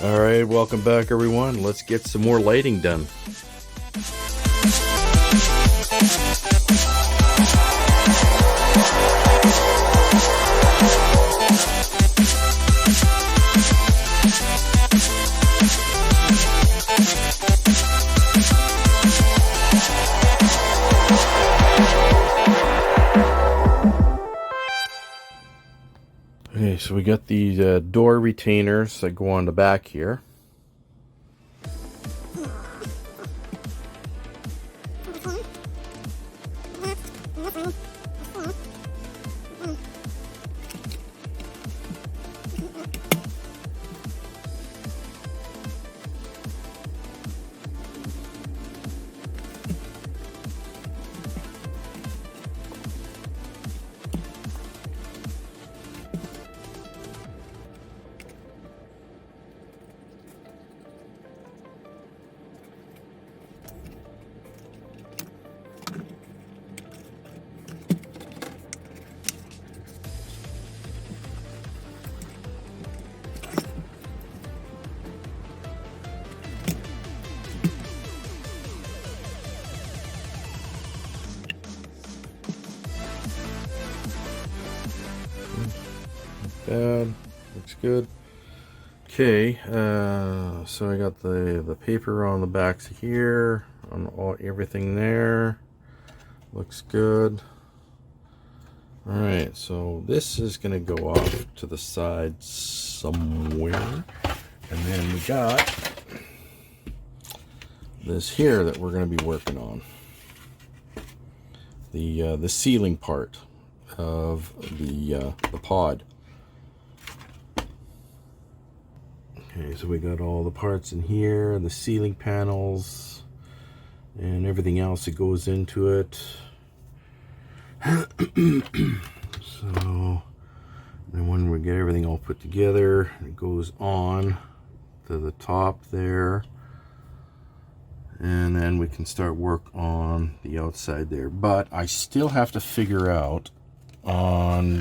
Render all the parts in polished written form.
Alright, welcome back everyone. Let's get some more lighting done. Okay, so we got the door retainers that go on the back here. Bad, looks good. Okay, so I got the paper on the backs here, on everything there. Looks good. Alright, so this is gonna go off to the side somewhere. And then we got this here that we're gonna be working on. The ceiling part of the pod. Okay, so we got all the parts in here, the ceiling panels, and everything else that goes into it. So, then when we get everything all put together, it goes on to the top there. And then we can start work on the outside there. But I still have to figure out on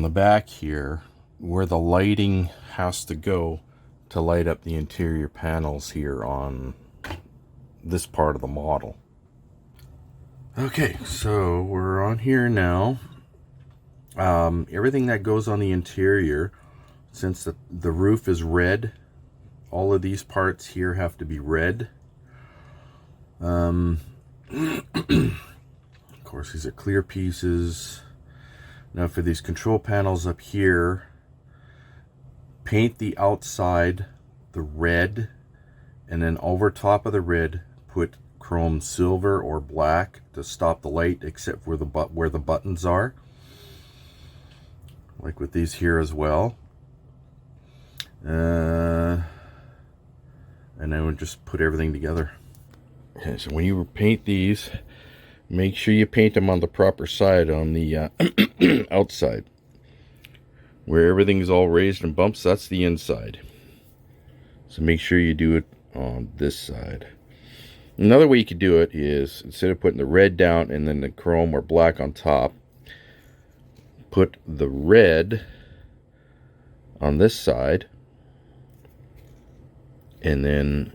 the back here where the lighting has to go to light up the interior panels here on this part of the model. Okay, so we're on here now. Everything that goes on the interior, since the roof is red, all of these parts here have to be red. Of course, these are clear pieces. Now for these control panels up here, paint the outside the red, and then over top of the red put chrome silver or black to stop the light, except where the buttons are, like with these here as well. And then we'll just put everything together. Okay, so when you paint these, make sure you paint them on the proper side, on the outside. Where everything's all raised and bumps, that's the inside. So make sure you do it on this side. Another way you could do it is, instead of putting the red down and then the chrome or black on top, put the red on this side and then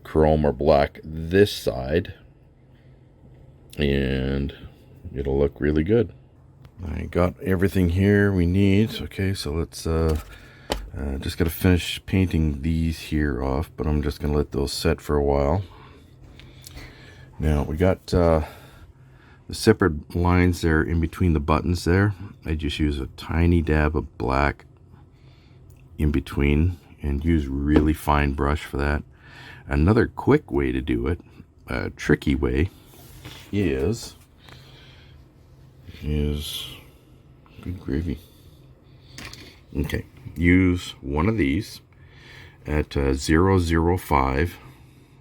chrome or black this side, and it'll look really good. I got everything here we need. Okay, so let's just gotta finish painting these here off, but I'm just gonna let those set for a while. Now we got the separate lines there in between the buttons there. I just use a tiny dab of black in between and use really fine brush for that. Another quick way to do it, a tricky way, is good gravy. Okay, use one of these at 0.05.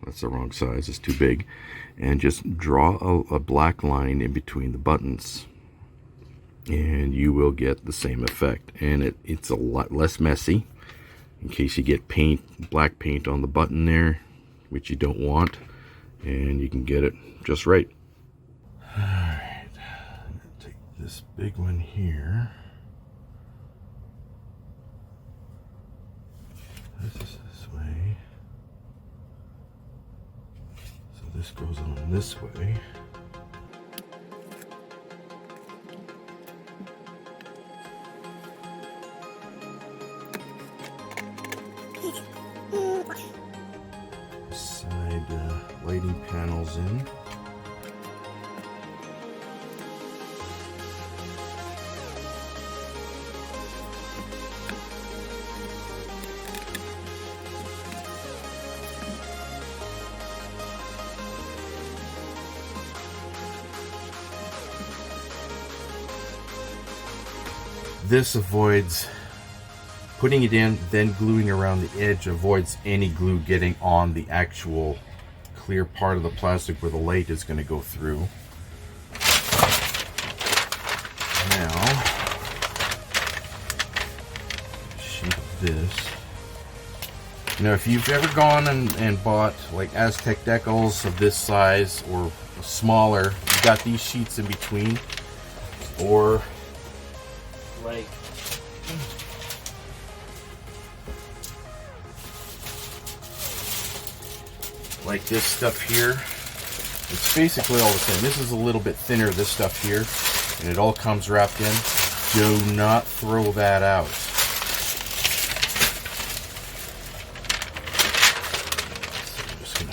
That's the wrong size, it's too big. And just draw a black line in between the buttons, and you will get the same effect. And it's a lot less messy, in case you get black paint on the button there, which you don't want, and you can get it just right. Alright, I'm gonna take this big one here. this goes on this way. Side lighting panels in. This avoids putting it in, then gluing around the edge, avoids any glue getting on the actual clear part of the plastic where the light is going to go through. Now, sheet of this. Now, if you've ever gone and bought like Aztec decals of this size or smaller, you got these sheets in between, or like this stuff here. It's basically all the same. This is a little bit thinner, this stuff here, and it all comes wrapped in. Do not throw that out. So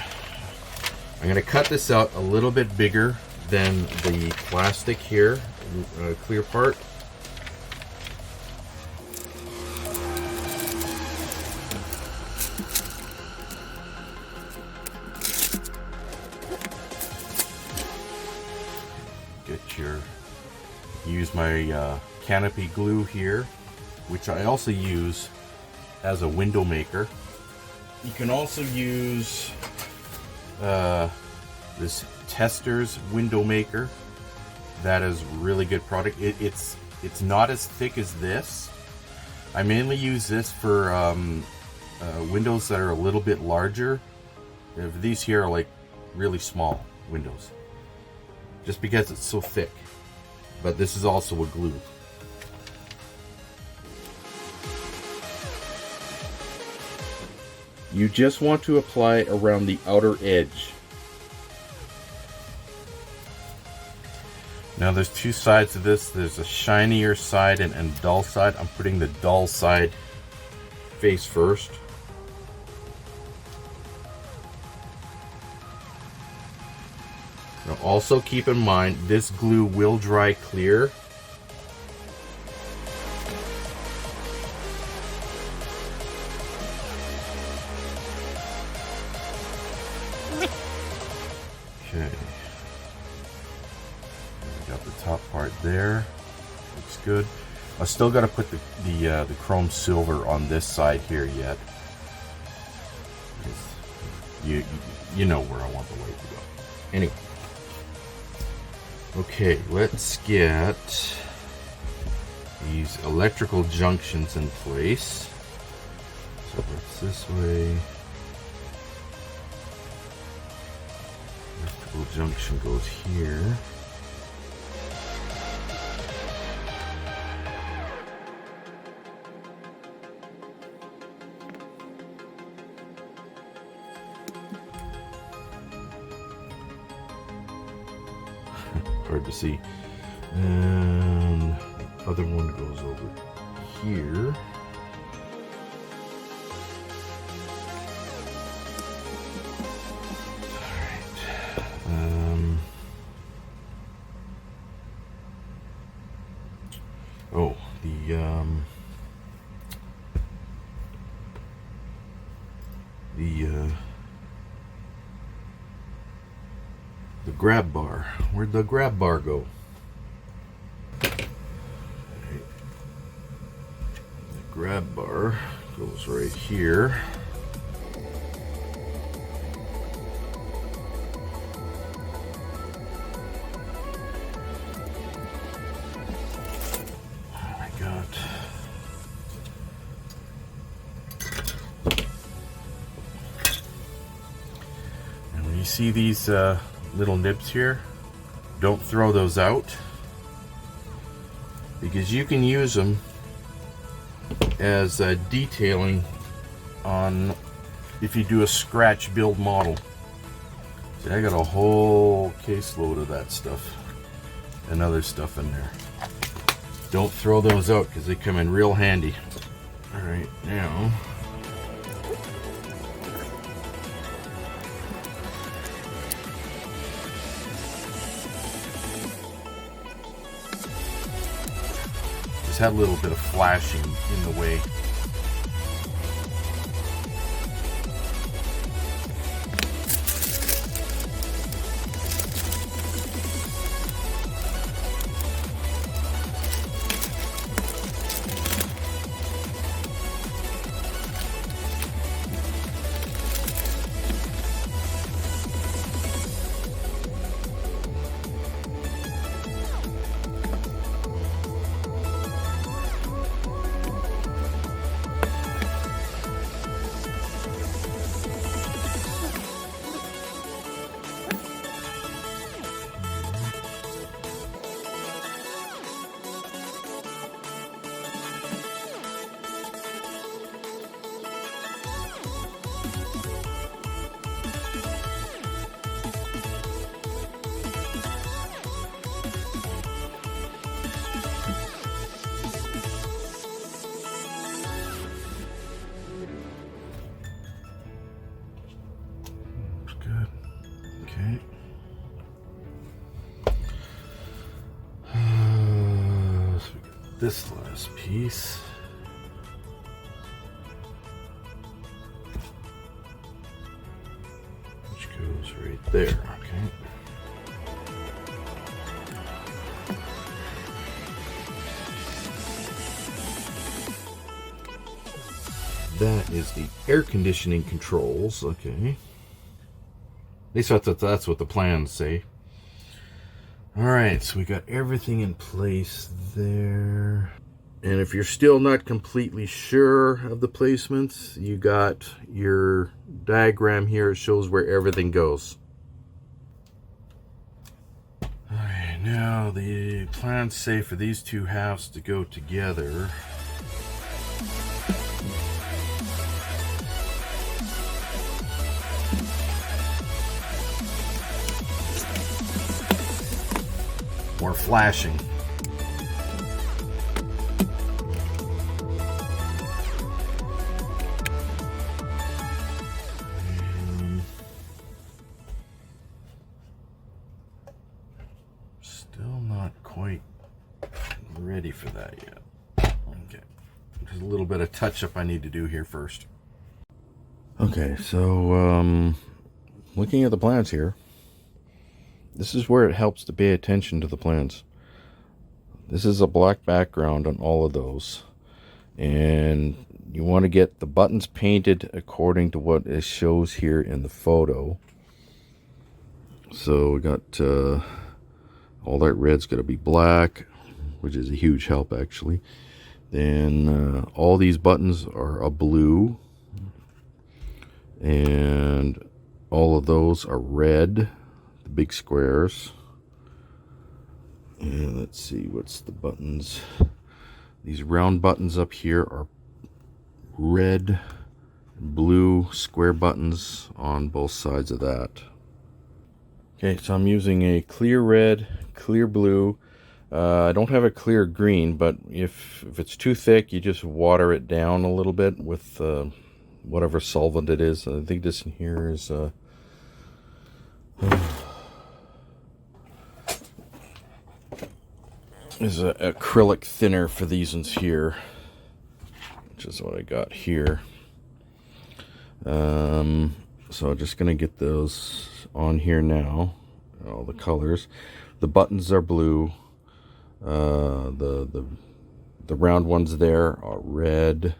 I'm gonna cut this out a little bit bigger than the plastic here, clear part. Use my canopy glue here, which I also use as a window maker. You can also use this Tester's window maker. That is a really good product. It's not as thick as this. I mainly use this for windows that are a little bit larger. These here are like really small windows, just because it's so thick. But this is also a glue. You just want to apply around the outer edge. Now there's two sides of this. There's a shinier side and a dull side. I'm putting the dull side face first. Now also keep in mind, this glue will dry clear. Okay. Got the top part there. Looks good. I still got to put the chrome silver on this side here yet. You know where I want the light to go. Anyway. Okay, let's get these electrical junctions in place. So that's this way. Electrical junction goes here. Hard to see. And the other one goes over here. Alright. The grab bar. Where'd the grab bar go? Right. The grab bar goes right here. See these little nibs here? Don't throw those out, because you can use them as detailing on if you do a scratch build model. See, I got a whole caseload of that stuff and other stuff in there. Don't throw those out because they come in real handy. All right, now just had a little bit of flashing in the way. Good. Okay. So we got this last piece. Which goes right there. Okay. That is the air conditioning controls. Okay. At least that's what the plans say. Alright, so we got everything in place there. And if you're still not completely sure of the placements, you got your diagram here. It shows where everything goes. Alright, now the plans say for these two halves to go together. More flashing. Still not quite ready for that yet. Okay. There's a little bit of touch-up I need to do here first. Okay, so looking at the plans here, this is where it helps to pay attention to the plans. This is a black background on all of those. And you want to get the buttons painted according to what it shows here in the photo. So we got all that red's got to be black, which is a huge help actually. Then all these buttons are a blue. And all of those are red. Big squares. And let's see, what's the buttons? These round buttons up here are red, blue square buttons on both sides of that. Okay, so I'm using a clear red, clear blue. I don't have a clear green, but if it's too thick, you just water it down a little bit with whatever solvent it is. I think this in here is is an acrylic thinner for these ones here, which is what I got here. So I'm just gonna get those on here now. All the colors. The buttons are blue. The round ones there are red,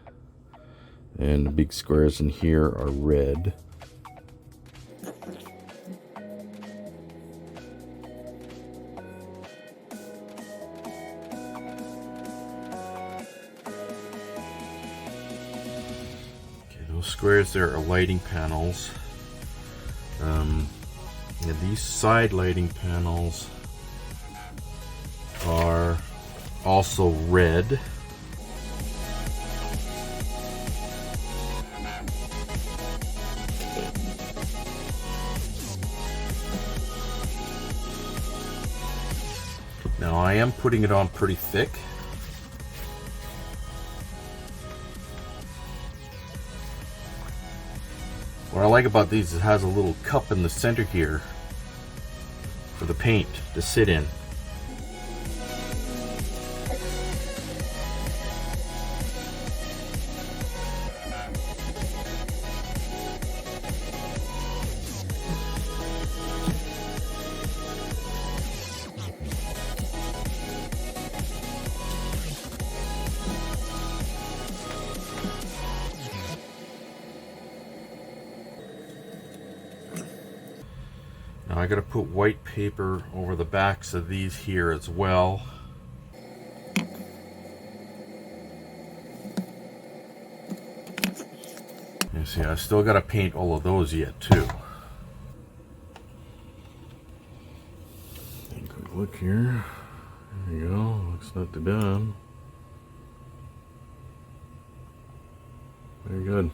and the big squares in here are red. Squares there are lighting panels. These side lighting panels are also red. I am putting it on pretty thick. What I like about these is it has a little cup in the center here for the paint to sit in. Now I gotta put white paper over the backs of these here as well. You see, I still gotta paint all of those yet too. Take a quick look here. There you go, looks not too bad. Very good.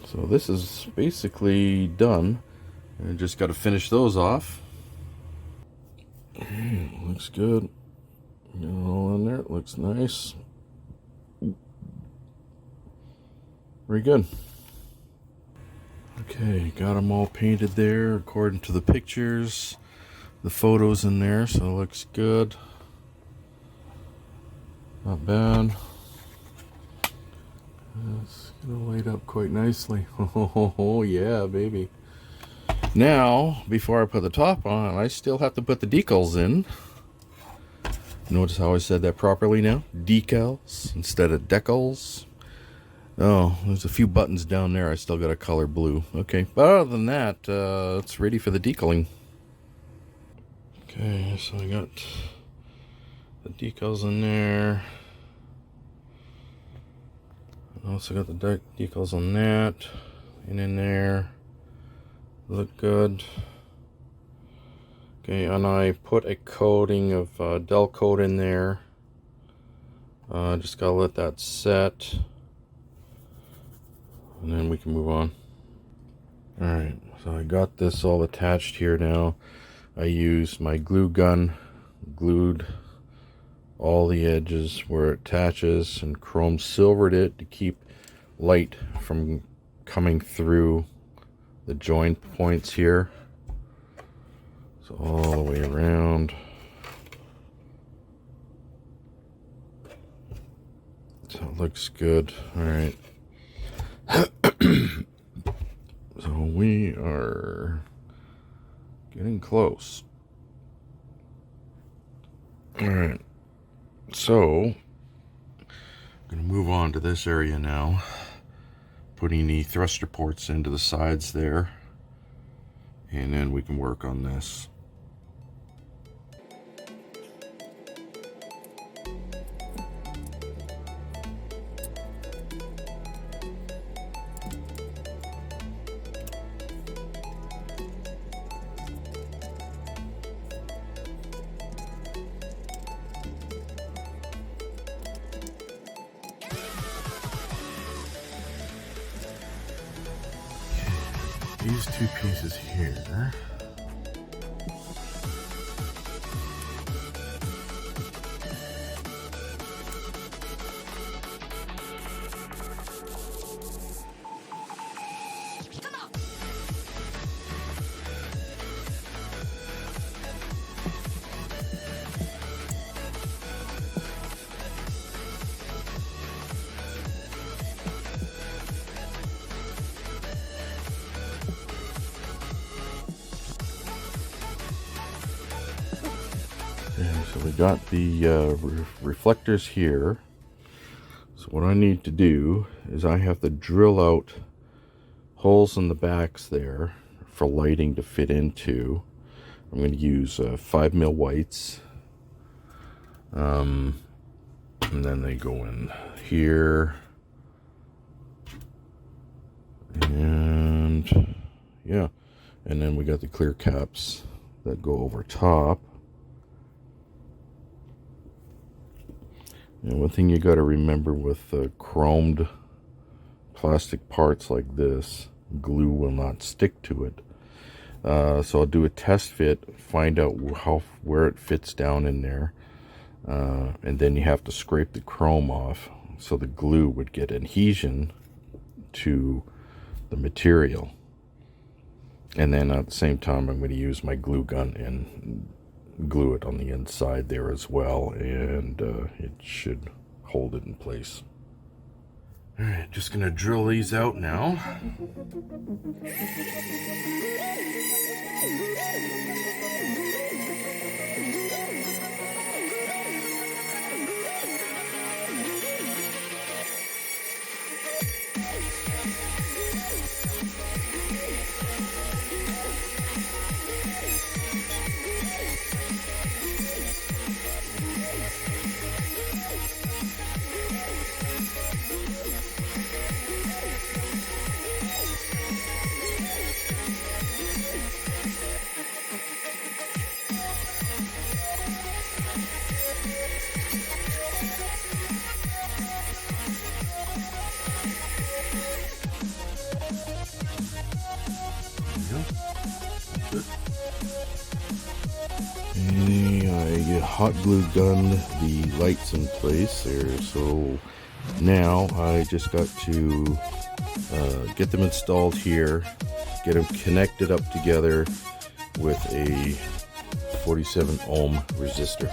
So this is basically done. I just got to finish those off. Looks good. Get it all in there. It looks nice. Very good. Okay, got them all painted there according to the pictures, the photos in there, so it looks good. Not bad. It's gonna light up quite nicely. Oh yeah, baby. Now, before I put the top on, I still have to put the decals in. Notice how I said that properly now? Decals instead of decals. Oh, there's a few buttons down there I still got to color blue. Okay, but other than that, it's ready for the decaling. Okay, so I got the decals in there. I also got the decals on that and in there. Look good. Okay, and I put a coating of Del Coat in there. Just gotta let that set, and then we can move on. Alright, so I got this all attached here now. I used my glue gun, glued all the edges where it attaches, and chrome silvered it to keep light from coming through the joint points here. So all the way around. So it looks good. All right. So we are getting close. All right. So I'm going to move on to this area now, putting the thruster ports into the sides there, and then we can work on this. These two pieces here. So we got the reflectors here. So what I need to do is I have to drill out holes in the backs there for lighting to fit into. I'm going to use 5mm whites. And then they go in here. And yeah. And then we got the clear caps that go over top. And one thing you got to remember with chromed plastic parts like this, glue will not stick to it. So I'll do a test fit, find out where it fits down in there, and then you have to scrape the chrome off so the glue would get adhesion to the material. And then at the same time, I'm going to use my glue gun and glue it on the inside there as well, and it should hold it in place. All right, just going to drill these out now. I hot glue gunned the lights in place there, so now I just got to get them installed here, get them connected up together with a 47 ohm resistor.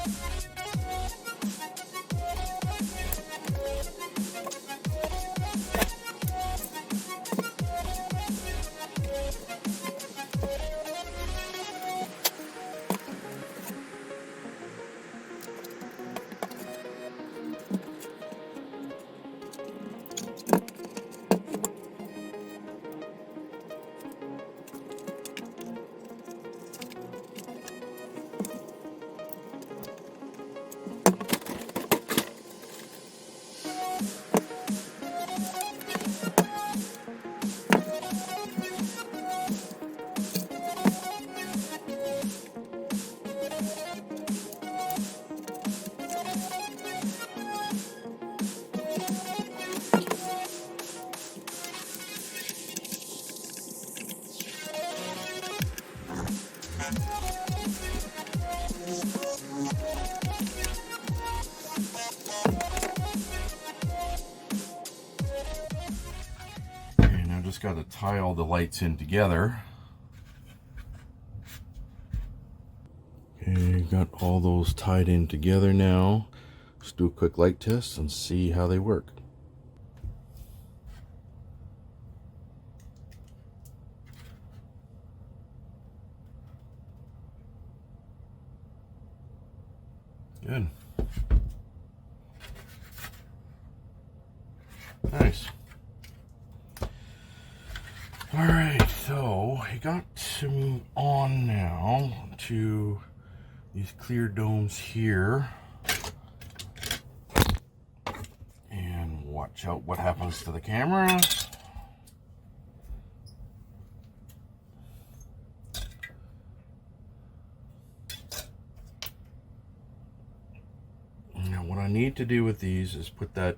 Just got to tie all the lights in together. Okay, got all those tied in together now. Let's do a quick light test and see how they work. Good. Nice. Alright, so I got to move on now to these clear domes here. And watch out what happens to the camera. Now what I need to do with these is put that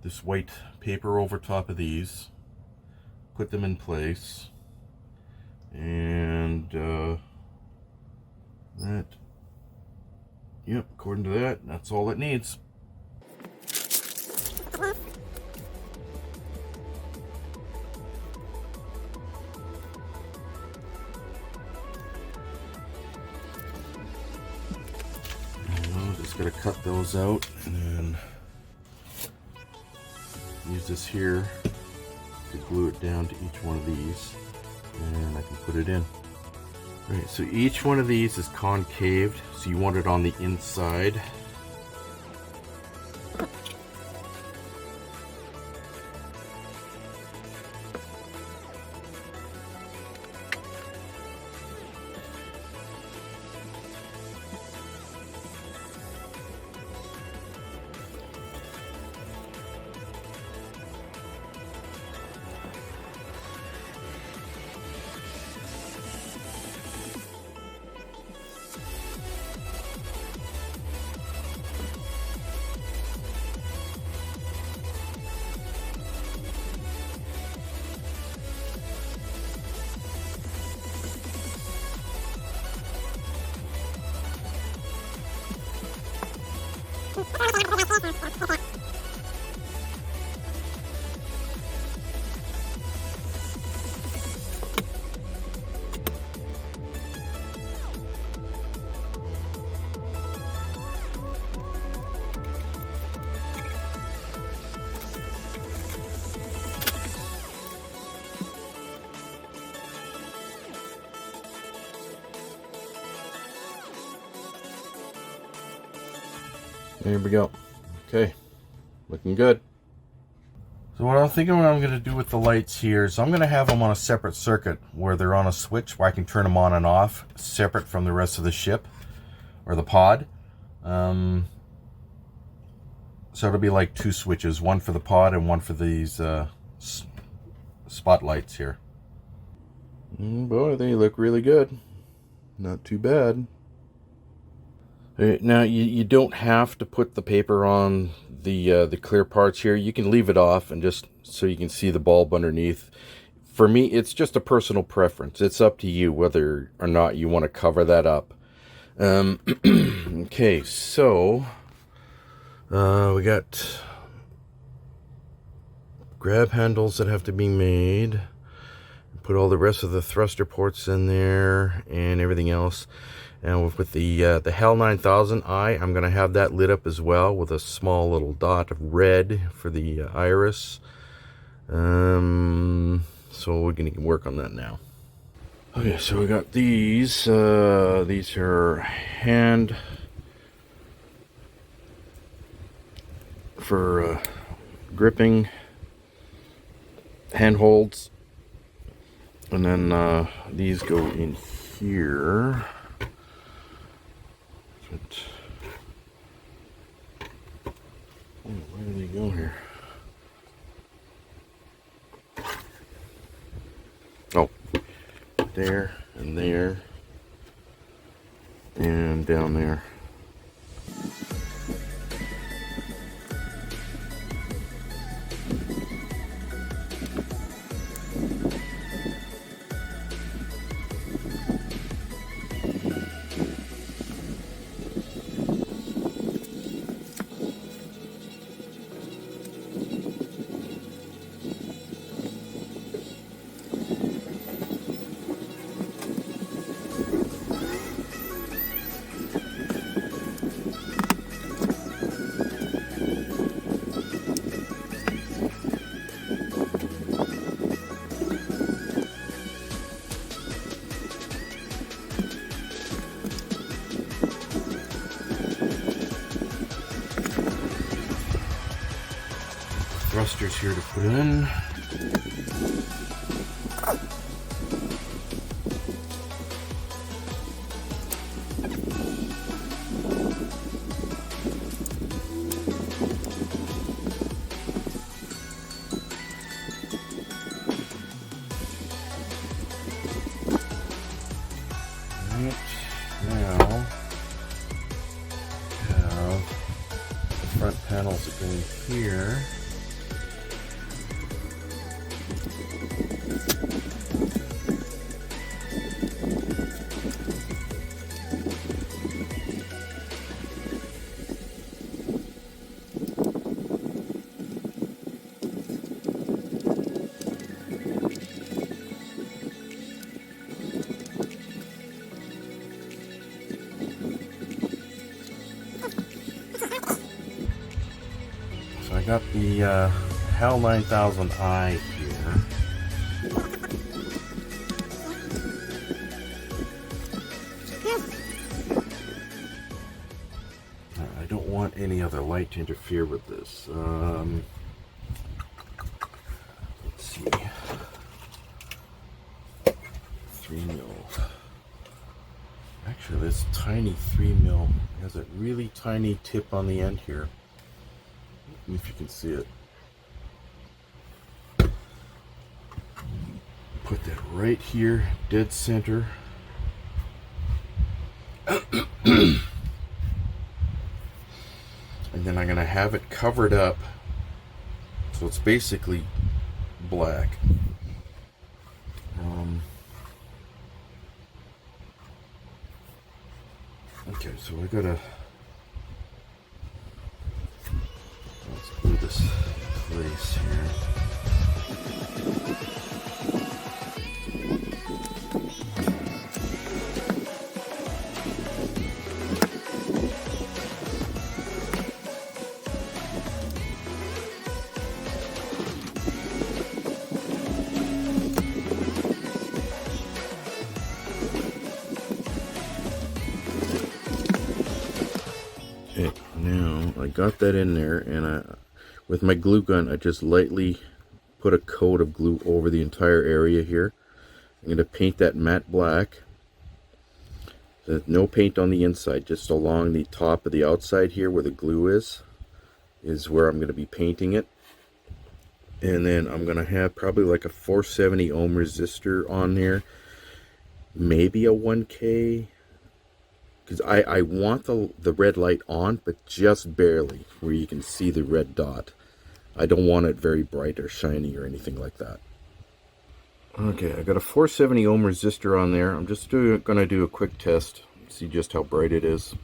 this white paper over top of these. Put them in place, and that, yep, according to that, that's all it needs. I'm just gonna cut those out and then use this here to glue it down to each one of these, and I can put it in. Right, so each one of these is concaved, so you want it on the inside. There we go. Okay, looking good. So what I'm thinking what I'm going to do with the lights here is I'm going to have them on a separate circuit where they're on a switch where I can turn them on and off separate from the rest of the ship or the pod. So it'll be like two switches, one for the pod and one for these spotlights here. Boy, they look really good. Not too bad. Now you don't have to put the paper on the clear parts here. You can leave it off and just so you can see the bulb underneath. For me, it's just a personal preference. It's up to you whether or not you want to cover that up. Okay, so we got grab handles that have to be made. Put all the rest of the thruster ports in there and everything else. And with the HAL 9000i, I'm going to have that lit up as well with a small little dot of red for the iris. So we're going to work on that now. Okay, so we got these. These are hand for gripping handholds, and then these go in here. Where do they go here? Oh, there and there and down there. Thrusters here to put in. Now have the front panels that go in here. So I got the HAL 9000i here. I don't want any other light to interfere with this. Let's see. 3 mil. Actually, this tiny 3 mil has a really tiny tip on the end here. If you can see it. Put that right here, dead center. And then I'm going to have it covered up so it's basically black. Okay, so I gotta Now I got that in there, and with my glue gun I just lightly put a coat of glue over the entire area here. I'm going to paint that matte black. There's no paint on the inside, just along the top of the outside here where the glue is where I'm going to be painting it. And then I'm going to have probably like a 470 ohm resistor on there, maybe a 1K, because I want the red light on, but just barely, where you can see the red dot. I don't want it very bright or shiny or anything like that. Okay, I got a 470 ohm resistor on there. I'm just going to do a quick test, see just how bright it is.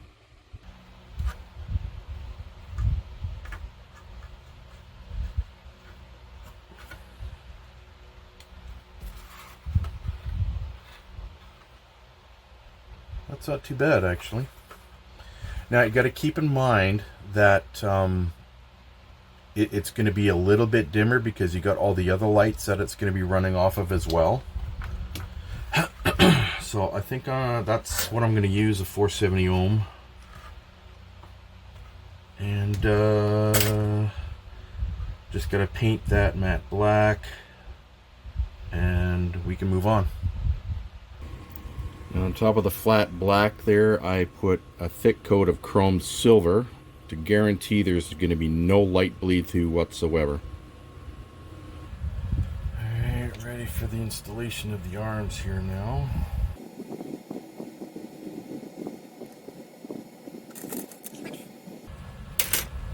That's not too bad, actually. Now you got to keep in mind that it's going to be a little bit dimmer because you got all the other lights that it's going to be running off of as well. So I think that's what I'm going to use, a 470 ohm. And just got to paint that matte black, and we can move on. Now on top of the flat black there, I put a thick coat of chrome silver to guarantee there's going to be no light bleed through whatsoever. Alright, ready for the installation of the arms here now.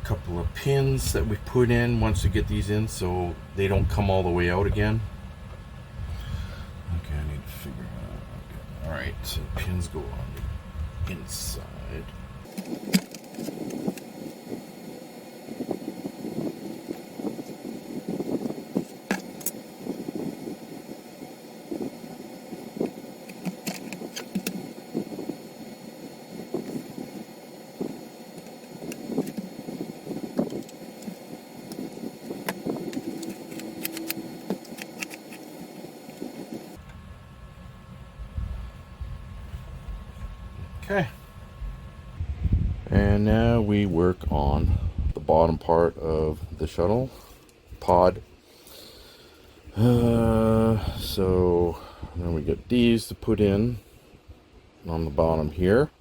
Couple of pins that we put in once we get these in so they don't come all the way out again. Okay, I need to figure out. Okay. Alright, so pins go on the inside. Okay, and now we work on the bottom part of the shuttle pod. So then we get these to put in on the bottom here.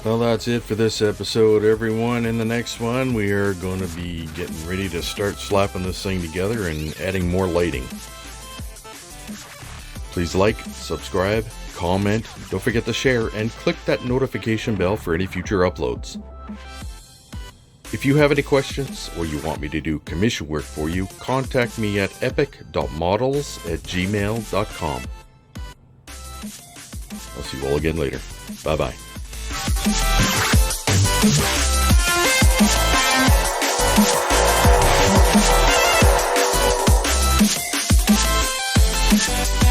Well, that's it for this episode, everyone. In the next one, we are going to be getting ready to start slapping this thing together and adding more lighting. Please like, subscribe, comment, don't forget to share, and click that notification bell for any future uploads. If you have any questions or you want me to do commission work for you, contact me at epic.models@gmail.com. I'll see you all again later. Bye-bye. Thank you.